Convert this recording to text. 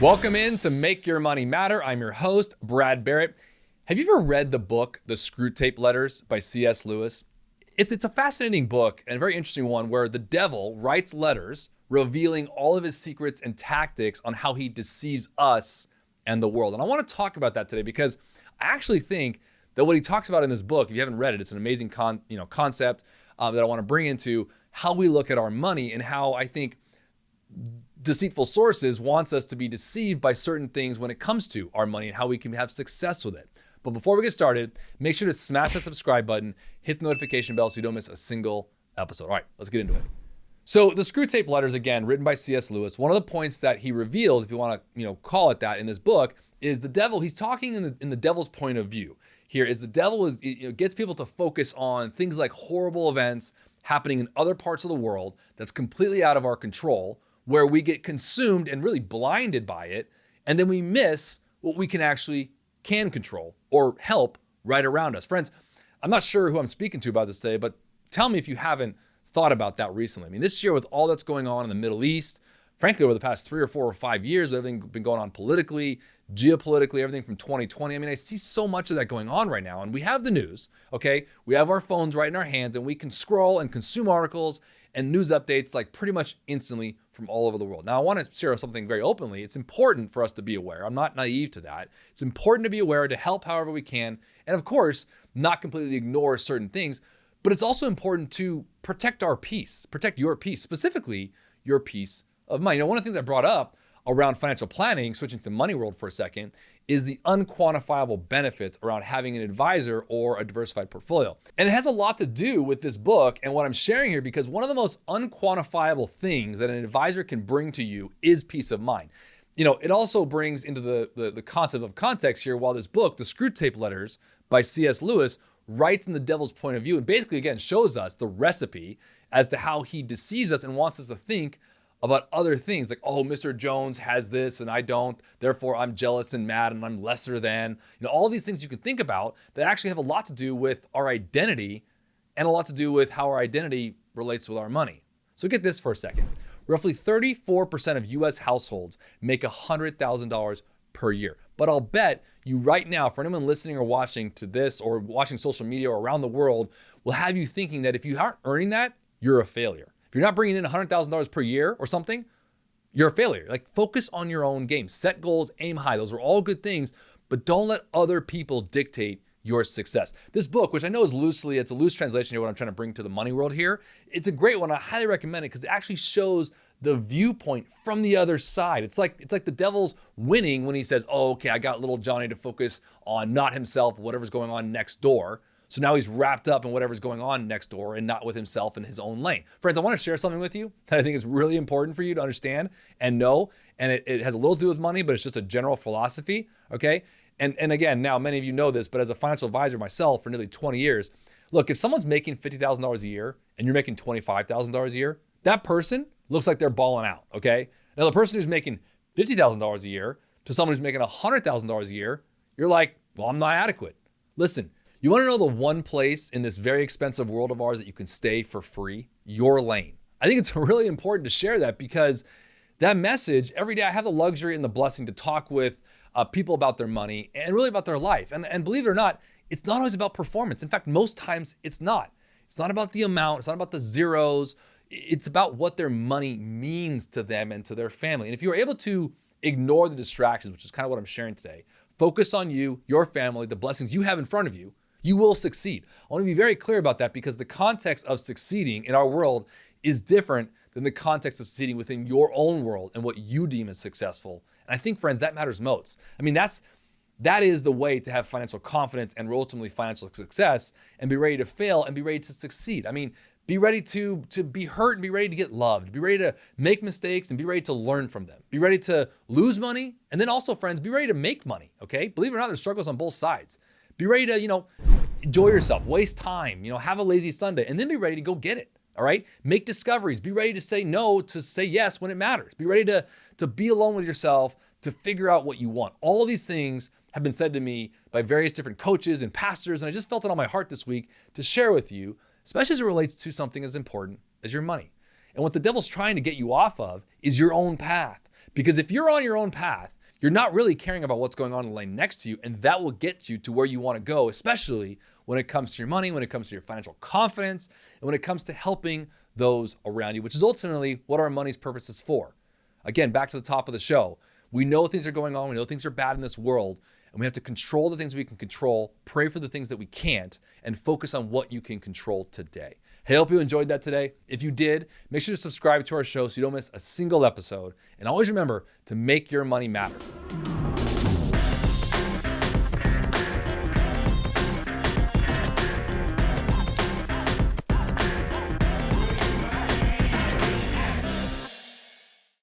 Welcome in to Make Your Money Matter. I'm your host, Brad Barrett. Have you ever read the book, The Screwtape Letters by C.S. Lewis? It's a fascinating book and a very interesting one where the devil writes letters revealing all of his secrets and tactics on how he deceives us and the world. And I want to talk about that today because I actually think that what he talks about in this book, if you haven't read it, it's an amazing concept that I want to bring into how we look at our money and how I think deceitful sources wants us to be deceived by certain things when it comes to our money and how we can have success with it. But before we get started, make sure to smash that subscribe button, hit the notification bell so you don't miss a single episode. All right, let's get into it. So the Screwtape Letters, again, written by C.S. Lewis, one of the points that he reveals, if you want to call it that in this book, is the devil. He's talking in the devil's point of view. Here is the devil gets people to focus on things like horrible events happening in other parts of the world that's completely out of our control, where we get consumed and really blinded by it, and then we miss what we can control or help right around us. Friends, I'm not sure who I'm speaking to about this today, but tell me if you haven't thought about that recently. I mean, this year with all that's going on in the Middle East, frankly, over the past 3 or 4 or 5 years, with everything been going on politically, geopolitically, everything from 2020. I mean, I see so much of that going on right now. And we have the news, okay? We have our phones right in our hands and we can scroll and consume articles and news updates like pretty much instantly from all over the world. Now, I want to share something very openly. It's important for us to be aware. I'm not naive to that. It's important to be aware, to help however we can. And of course, not completely ignore certain things, but it's also important to protect our peace, protect your peace, specifically your peace of mind. One of the things I brought up around financial planning, switching to money world for a second, is the unquantifiable benefits around having an advisor or a diversified portfolio. And it has a lot to do with this book and what I'm sharing here, because one of the most unquantifiable things that an advisor can bring to you is peace of mind. It also brings into the concept of context here, while this book, The Screwtape Letters by C.S. Lewis, writes in the devil's point of view and basically, again, shows us the recipe as to how he deceives us and wants us to think about other things like, oh, Mr. Jones has this and I don't, therefore I'm jealous and mad and I'm lesser than. All these things you can think about that actually have a lot to do with our identity and a lot to do with how our identity relates with our money. So get this for a second. Roughly 34% of US households make $100,000 per year. But I'll bet you right now, for anyone listening or watching to this or watching social media or around the world, will have you thinking that if you aren't earning that, you're a failure. If you're not bringing in $100,000 per year or something, you're a failure. Like, focus on your own game, set goals, aim high. Those are all good things, but don't let other people dictate your success. This book, which I know is it's a loose translation of what I'm trying to bring to the money world here. It's a great one. I highly recommend it because it actually shows the viewpoint from the other side. It's like the devil's winning when he says, oh, okay, I got little Johnny to focus on not himself, whatever's going on next door. So now he's wrapped up in whatever's going on next door and not with himself in his own lane. Friends, I want to share something with you that I think is really important for you to understand and know. And it has a little to do with money, but it's just a general philosophy, okay? And again, now many of you know this, but as a financial advisor myself for nearly 20 years, look, if someone's making $50,000 a year and you're making $25,000 a year, that person looks like they're balling out, okay? Now the person who's making $50,000 a year to someone who's making $100,000 a year, you're like, well, I'm not adequate. Listen, you want to know the one place in this very expensive world of ours that you can stay for free? Your lane. I think it's really important to share that because that message, every day I have the luxury and the blessing to talk with people about their money and really about their life. And believe it or not, it's not always about performance. In fact, most times it's not. It's not about the amount. It's not about the zeros. It's about what their money means to them and to their family. And if you're able to ignore the distractions, which is kind of what I'm sharing today, focus on you, your family, the blessings you have in front of you, you will succeed. I want to be very clear about that because the context of succeeding in our world is different than the context of succeeding within your own world and what you deem as successful. And I think, friends, that matters most. I mean, that is the way to have financial confidence and ultimately financial success and be ready to fail and be ready to succeed. I mean, be ready to be hurt and be ready to get loved. Be ready to make mistakes and be ready to learn from them. Be ready to lose money. And then also, friends, be ready to make money, okay? Believe it or not, there's struggles on both sides. Be ready to, enjoy yourself, waste time, have a lazy Sunday, and then be ready to go get it, all right? Make discoveries. Be ready to say no, to say yes when it matters. Be ready to be alone with yourself, to figure out what you want. All of these things have been said to me by various different coaches and pastors, and I just felt it on my heart this week to share with you, especially as it relates to something as important as your money. And what the devil's trying to get you off of is your own path. Because if you're on your own path, you're not really caring about what's going on in the lane next to you, and that will get you to where you want to go, especially when it comes to your money, when it comes to your financial confidence, and when it comes to helping those around you, which is ultimately what our money's purpose is for. Again, back to the top of the show, we know things are going on, we know things are bad in this world, and we have to control the things we can control, pray for the things that we can't, and focus on what you can control today. Hey, I hope you enjoyed that today. If you did, make sure to subscribe to our show so you don't miss a single episode. And always remember to make your money matter.